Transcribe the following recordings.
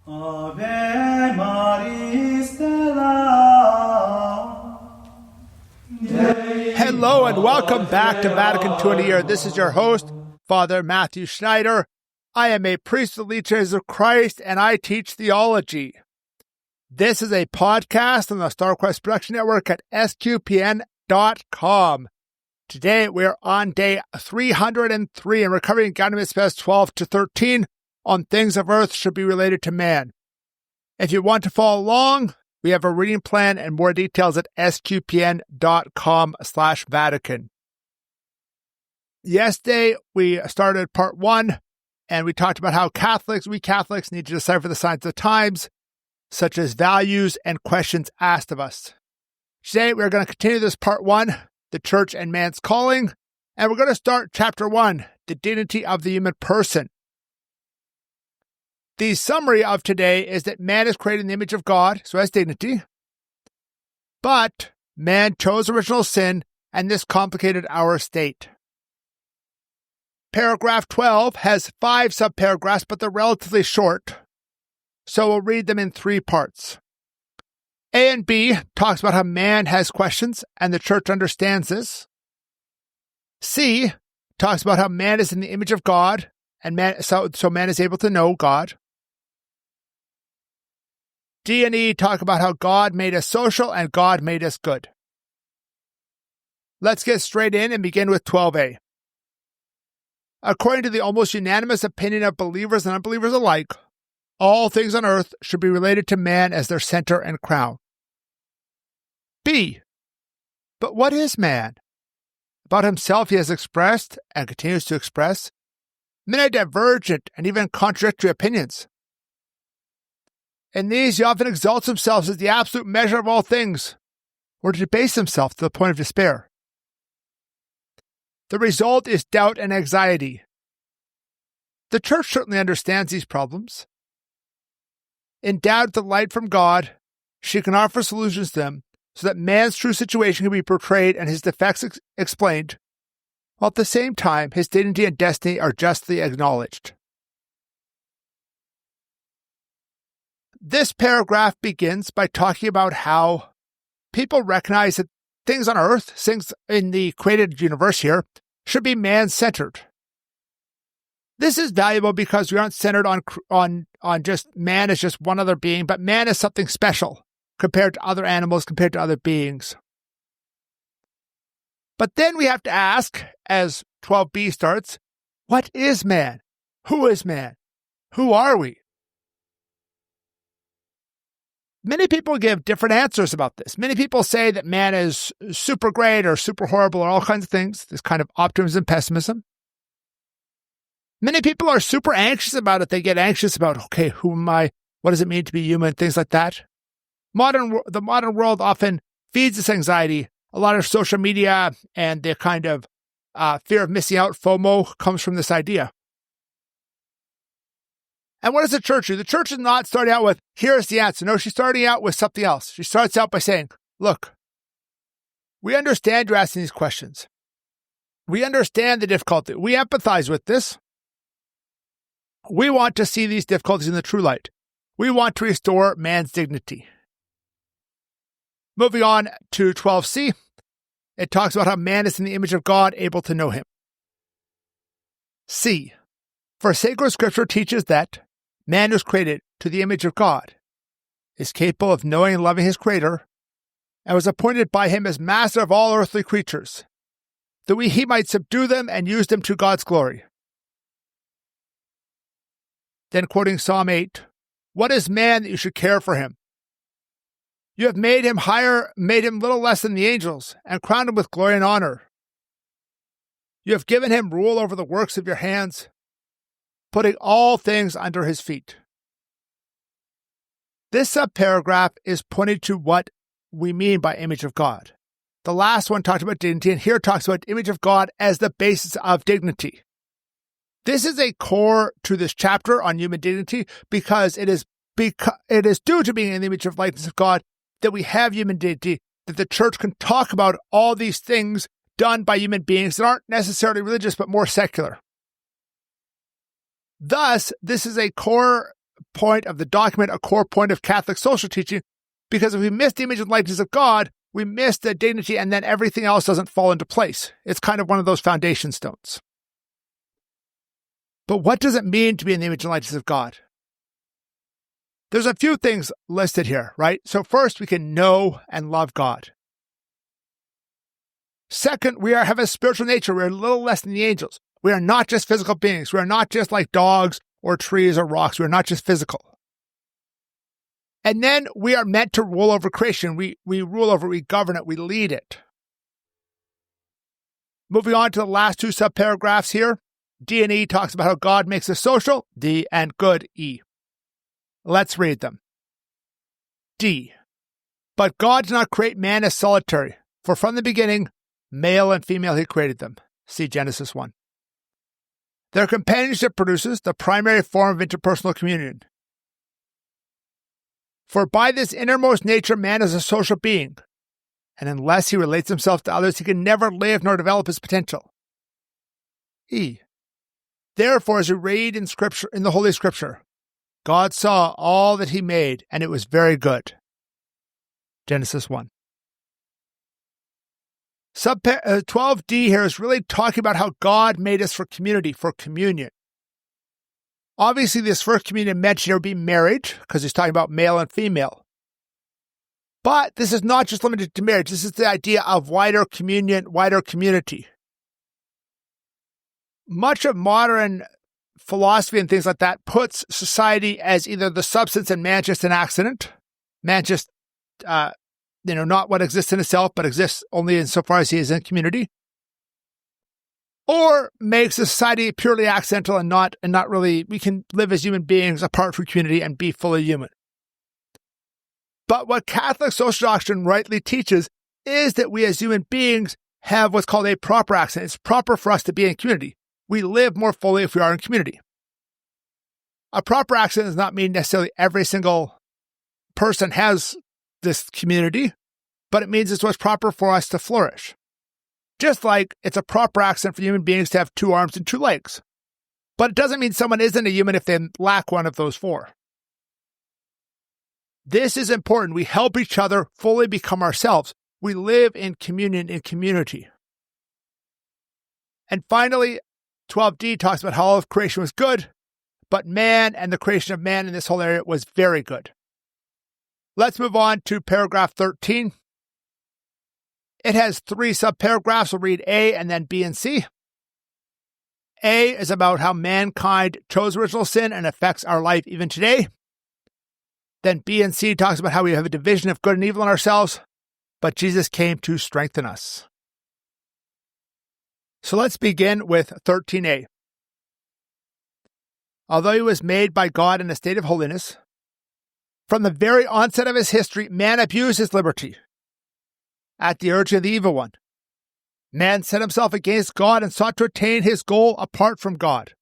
Ave Maris Stella. Hello and welcome back to Vatican 20 Year. This is your host, Father Matthew Schneider. I am a priest of the Church of Christ and I teach theology. This is a podcast on the StarQuest Production Network at sqpn.com. Today we are on day 303 and we're covering Ganymed Spes 12 to 13 on things of earth should be related to man. If you want to follow along, we have a reading plan and more details at sqpn.com/Vatican. Yesterday, we started part 1, and we talked about how we Catholics need to decipher the signs of the times, such as values and questions asked of us. Today, we're going to continue this part 1, the Church and Man's Calling, and we're going to start chapter 1, the dignity of the human person. The summary of today is that man is created in the image of God, so has dignity. But man chose original sin, and this complicated our state. Paragraph 12 has 5 subparagraphs, but they're relatively short, so we'll read them in 3 parts. A and B talks about how man has questions, and the Church understands this. C talks about how man is in the image of God, and so man is able to know God. D and E talk about how God made us social and God made us good. Let's get straight in and begin with 12a. According to the almost unanimous opinion of believers and unbelievers alike, all things on earth should be related to man as their center and crown. B. But what is man? About himself he has expressed, and continues to express, many divergent and even contradictory opinions. In these, he often exalts himself as the absolute measure of all things, or to debase himself to the point of despair. The result is doubt and anxiety. The Church certainly understands these problems. Endowed with the light from God, she can offer solutions to them so that man's true situation can be portrayed and his defects explained, while at the same time his dignity and destiny are justly acknowledged. This paragraph begins by talking about how people recognize that things on earth, things in the created universe here, should be man-centered. This is valuable because we aren't centered on just man as just one other being, but man as something special compared to other animals, compared to other beings. But then we have to ask, as 12b starts, what is man? Who is man? Who are we? Many people give different answers about this. Many people say that man is super great or super horrible or all kinds of things, this kind of optimism, pessimism. Many people are super anxious about it. They get anxious about, okay, who am I? What does it mean to be human? Things like that. The modern world often feeds this anxiety. A lot of social media and the kind of fear of missing out, FOMO, comes from this idea. And what does the Church do? The Church is not starting out with, here's the answer. No, she's starting out with something else. She starts out by saying, look, we understand you're asking these questions. We understand the difficulty. We empathize with this. We want to see these difficulties in the true light. We want to restore man's dignity. Moving on to 12c, it talks about how man is in the image of God, able to know him. C. For sacred scripture teaches that man was created to the image of God, is capable of knowing and loving his Creator, and was appointed by him as master of all earthly creatures, that he might subdue them and use them to God's glory. Then quoting Psalm 8, what is man that you should care for him? You have made him little less than the angels, and crowned him with glory and honor. You have given him rule over the works of your hands, putting all things under his feet. This subparagraph is pointing to what we mean by image of God. The last one talked about dignity, and here talks about image of God as the basis of dignity. This is a core to this chapter on human dignity because it is due to being in the image of likeness of God that we have human dignity, that the Church can talk about all these things done by human beings that aren't necessarily religious but more secular. Thus, this is a core point of the document, a core point of Catholic social teaching, because if we miss the image and likeness of God, we miss the dignity, and then everything else doesn't fall into place. It's kind of one of those foundation stones. But what does it mean to be in the image and likeness of God? There's a few things listed here, right? So first, we can know and love God. Second, we have a spiritual nature. We're a little less than the angels. We are not just physical beings. We are not just like dogs or trees or rocks. We are not just physical. And then we are meant to rule over creation. We rule over it, we govern it, we lead it. Moving on to the last two subparagraphs here. D and E talks about how God makes us social, D, and good, E. Let's read them. D. But God did not create man as solitary, for from the beginning, male and female he created them. See Genesis 1. Their companionship produces the primary form of interpersonal communion. For by this innermost nature, man is a social being, and unless he relates himself to others, he can never live nor develop his potential. E. Therefore, as we read in Scripture, in the Holy Scripture, God saw all that he made, and it was very good. Genesis 1. 12D here is really talking about how God made us for community, for communion. Obviously, this first communion mentioned here would be marriage, because he's talking about male and female. But this is not just limited to marriage. This is the idea of wider communion, wider community. Much of modern philosophy and things like that puts society as either the substance and man just an accident, man just, not what exists in itself, but exists only insofar as he is in community, or makes a society purely accidental and not really, we can live as human beings apart from community and be fully human. But what Catholic social doctrine rightly teaches is that we as human beings have what's called a proper accident. It's proper for us to be in community. We live more fully if we are in community. A proper accident does not mean necessarily every single person has this community, but it means it's what's proper for us to flourish. Just like it's a proper accident for human beings to have 2 arms and 2 legs. But it doesn't mean someone isn't a human if they lack one of those 4. This is important. We help each other fully become ourselves. We live in communion, in community. And finally, 12D talks about how all of creation was good, but man and the creation of man in this whole area was very good. Let's move on to paragraph 13. It has 3 subparagraphs. We'll read A and then B and C. A is about how mankind chose original sin and affects our life even today. Then B and C talks about how we have a division of good and evil in ourselves, but Jesus came to strengthen us. So let's begin with 13a. Although he was made by God in a state of holiness, from the very onset of his history, man abused his liberty at the urging of the evil one. Man set himself against God and sought to attain his goal apart from God.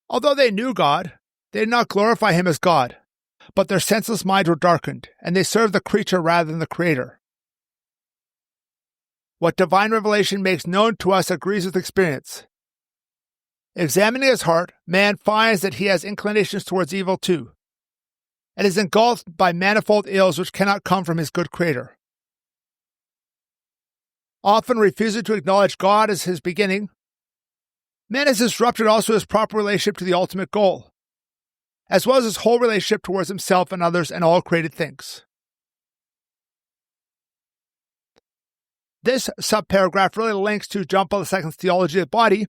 Although they knew God, they did not glorify him as God, but their senseless minds were darkened, and they served the creature rather than the Creator. What divine revelation makes known to us agrees with experience. Examining his heart, man finds that he has inclinations towards evil too, and is engulfed by manifold ills which cannot come from his good Creator. Often refusing to acknowledge God as his beginning, man has disrupted also his proper relationship to the ultimate goal, as well as his whole relationship towards himself and others and all created things. This subparagraph really links to John Paul II's theology of the body.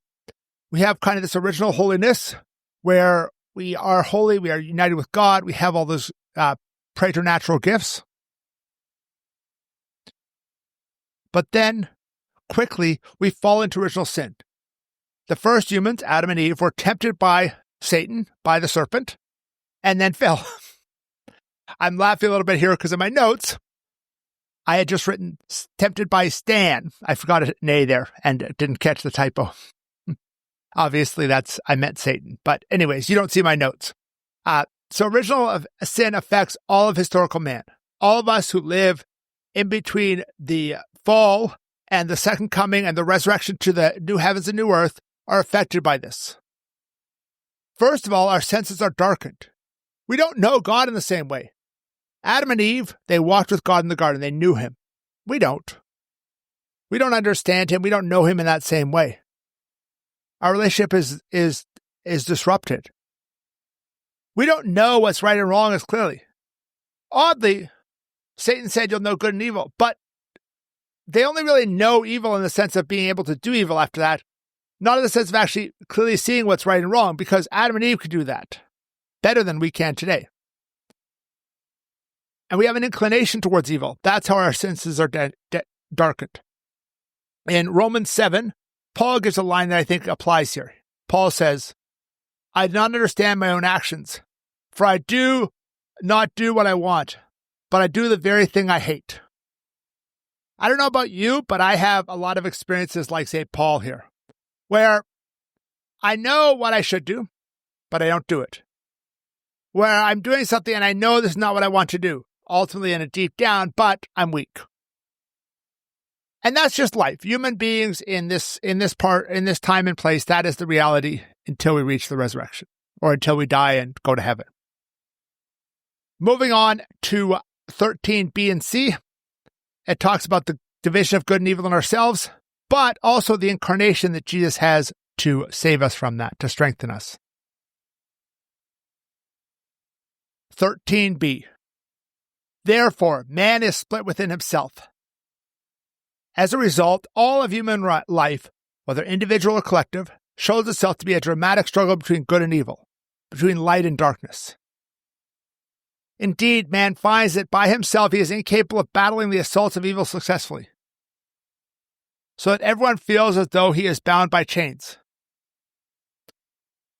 We have kind of this original holiness where we are holy, we are united with God, we have all those preternatural gifts. But then, quickly, we fall into original sin. The first humans, Adam and Eve, were tempted by Satan, by the serpent, and then fell. I'm laughing a little bit here because in my notes, I had just written tempted by Stan. I forgot an A there and didn't catch the typo. Obviously, I meant Satan. But anyways, you don't see my notes. So original sin affects all of historical man. All of us who live in between the fall and the second coming and the resurrection to the new heavens and new earth are affected by this. First of all, our senses are darkened. We don't know God in the same way. Adam and Eve, they walked with God in the garden. They knew him. We don't. We don't understand him. We don't know him in that same way. Our relationship is disrupted. We don't know what's right and wrong as clearly. Oddly, Satan said you'll know good and evil, but they only really know evil in the sense of being able to do evil after that, not in the sense of actually clearly seeing what's right and wrong, because Adam and Eve could do that better than we can today. And we have an inclination towards evil. That's how our senses are darkened. In Romans 7, Paul gives a line that I think applies here. Paul says, I do not understand my own actions, for I do not do what I want, but I do the very thing I hate. I don't know about you, but I have a lot of experiences like, say, Paul here, where I know what I should do, but I don't do it. Where I'm doing something and I know this is not what I want to do, ultimately in a deep down, but I'm weak. And that's just life. Human beings in this time and place, that is the reality until we reach the resurrection or until we die and go to heaven. Moving on to 13b and c, it talks about the division of good and evil in ourselves, but also the incarnation that Jesus has to save us from that, to strengthen us. 13b. Therefore, man is split within himself. As a result, all of human life, whether individual or collective, shows itself to be a dramatic struggle between good and evil, between light and darkness. Indeed, man finds that by himself he is incapable of battling the assaults of evil successfully, so that everyone feels as though he is bound by chains.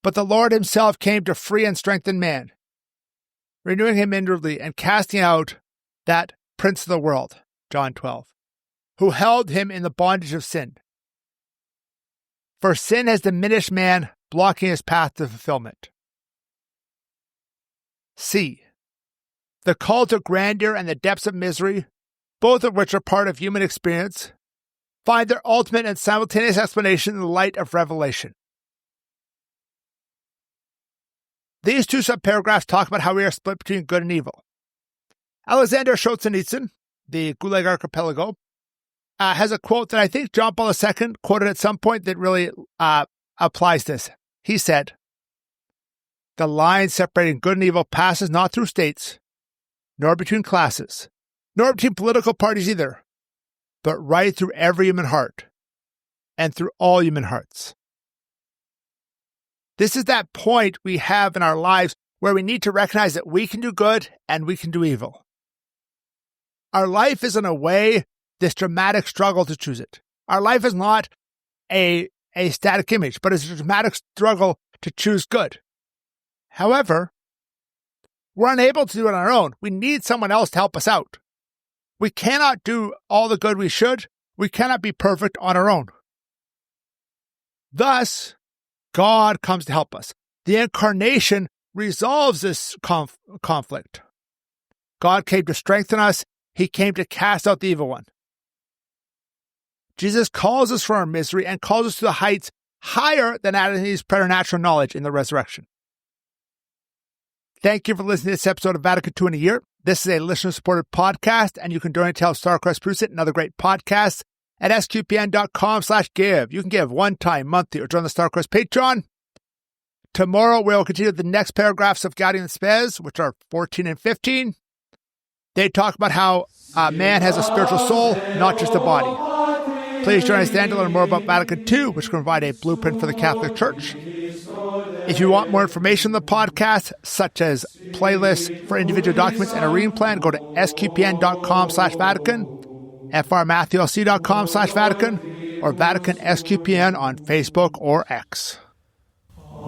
But the Lord himself came to free and strengthen man, renewing him inwardly and casting out that prince of the world, John 12, who held him in the bondage of sin. For sin has diminished man, blocking his path to fulfillment. C. The call to grandeur and the depths of misery, both of which are part of human experience, find their ultimate and simultaneous explanation in the light of revelation. These two subparagraphs talk about how we are split between good and evil. Alexander Solzhenitsyn, the Gulag Archipelago, has a quote that I think John Paul II quoted at some point that really applies this. He said, "The line separating good and evil passes not through states, nor between classes, nor between political parties either, but right through every human heart, and through all human hearts." This is that point we have in our lives where we need to recognize that we can do good and we can do evil. Our life is, in a way, this dramatic struggle to choose it. Our life is not a static image, but it's a dramatic struggle to choose good. However, we're unable to do it on our own. We need someone else to help us out. We cannot do all the good we should. We cannot be perfect on our own. Thus, God comes to help us. The incarnation resolves this conflict. God came to strengthen us. He came to cast out the evil one. Jesus calls us from our misery and calls us to the heights higher than Adam and Eve's preternatural knowledge in the resurrection. Thank you for listening to this episode of Vatican II in a Year. This is a listener-supported podcast, and you can donate to help StarCrest produce it and other great podcasts at sqpn.com/give. You can give one-time, monthly, or join the StarCrest Patreon. Tomorrow, we'll continue the next paragraphs of Gaudium et Spes, which are 14 and 15. They talk about how man has a spiritual soul, not just a body. Please join us then to learn more about Vatican II, which can provide a blueprint for the Catholic Church. If you want more information on the podcast, such as playlists for individual documents and a reading plan, go to sqpn.com/Vatican, frmatthewlc.com/Vatican, or Vatican SQPN on Facebook or X. Amen.